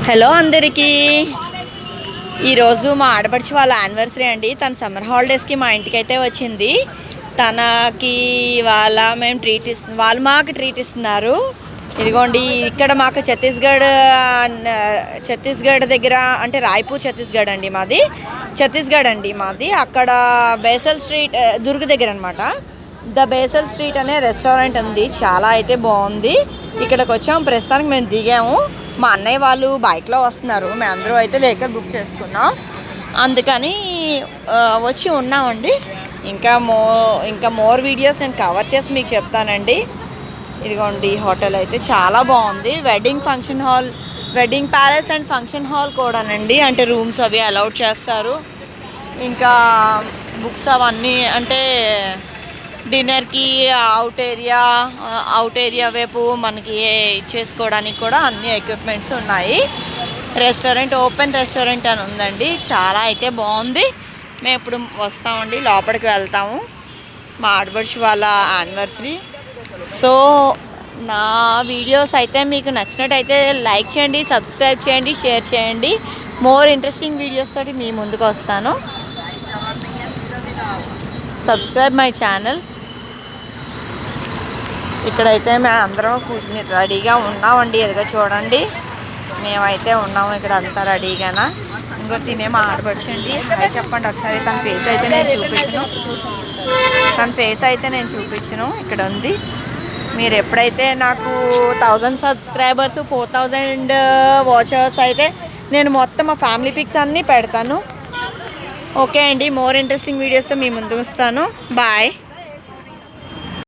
Hello అందరికీ ఈరోజు మా ఆడపడిచి వాళ్ళ యానివర్సరీ అండి. తన సమ్మర్ హాలిడేస్కి మా ఇంటికి అయితే వచ్చింది. తనకి మేము ట్రీట్ ఇస్తున్నాం, వాళ్ళు మాకు ట్రీట్ ఇస్తున్నారు. ఇదిగోండి, ఇక్కడ మాకు ఛత్తీస్గఢ్ దగ్గర అంటే రాయ్పూర్ ఛత్తీస్గఢ్ అండి మాది. అక్కడ బేసల్ స్ట్రీట్ దుర్గ్ దగ్గర అనమాట. ద బేసల్ స్ట్రీట్ అనే రెస్టారెంట్ ఉంది, చాలా అయితే బాగుంది. ఇక్కడికి వచ్చాము, ప్రస్తుతానికి మేము దిగాము. మా అన్నయ్య వాళ్ళు బైక్లో వస్తున్నారు, మేము అందరూ అయితే వెహికల్ బుక్ చేసుకున్నాం, అందుకని వచ్చి ఉన్నామండి. ఇంకా మోర్ వీడియోస్ నేను కవర్ చేసి మీకు చెప్తానండి. ఇదిగోండి, హోటల్ అయితే చాలా బాగుంది. Wedding palace and function hall కూడానండి, అంటే రూమ్స్ అవి అలౌట్ చేస్తారు. ఇంకా బుక్స్ అవన్నీ అంటే డిన్నర్కి అవుట్ ఏరియా వైపు మనకి చేసుకోవడానికి కూడా అన్ని ఎక్విప్మెంట్స్ ఉన్నాయి. ఓపెన్ రెస్టారెంట్ అని ఉందండి, చాలా అయితే బాగుంది. మేము ఇప్పుడు వస్తామండి, లోపలికి వెళ్తాము. మా ఆడపడుచు వాళ్ళ యానివర్సరీ. సో నా వీడియోస్ అయితే మీకు నచ్చినట్టయితే లైక్ చేయండి, సబ్స్క్రైబ్ చేయండి, షేర్ చేయండి. మోర్ ఇంట్రెస్టింగ్ వీడియోస్ తోటి మీ ముందుకు వస్తాను. Subscribe my channel. ఇక్కడైతే మేము అందరం కూర్చుని రెడీగా ఉన్నామండి. ఎదుగా చూడండి, మేమైతే ఉన్నాము ఇక్కడ అంతా రెడీగానా. ఇంకో తినేమో ఆడపడుచండి, అది చెప్పండి ఒకసారి. తన ఫేస్ అయితే నేను చూపించను, ఇక్కడ ఉంది. మీరు ఎప్పుడైతే నాకు 1000 సబ్స్క్రైబర్స్ 4000 వాచర్స్ అయితే నేను మొత్తం మా ఫ్యామిలీ పిక్స్ అన్నీ పెడతాను. ఓకే అండి, మోర్ ఇంట్రెస్టింగ్ వీడియోస్తో మీ ముందుకు వస్తాను. బాయ్.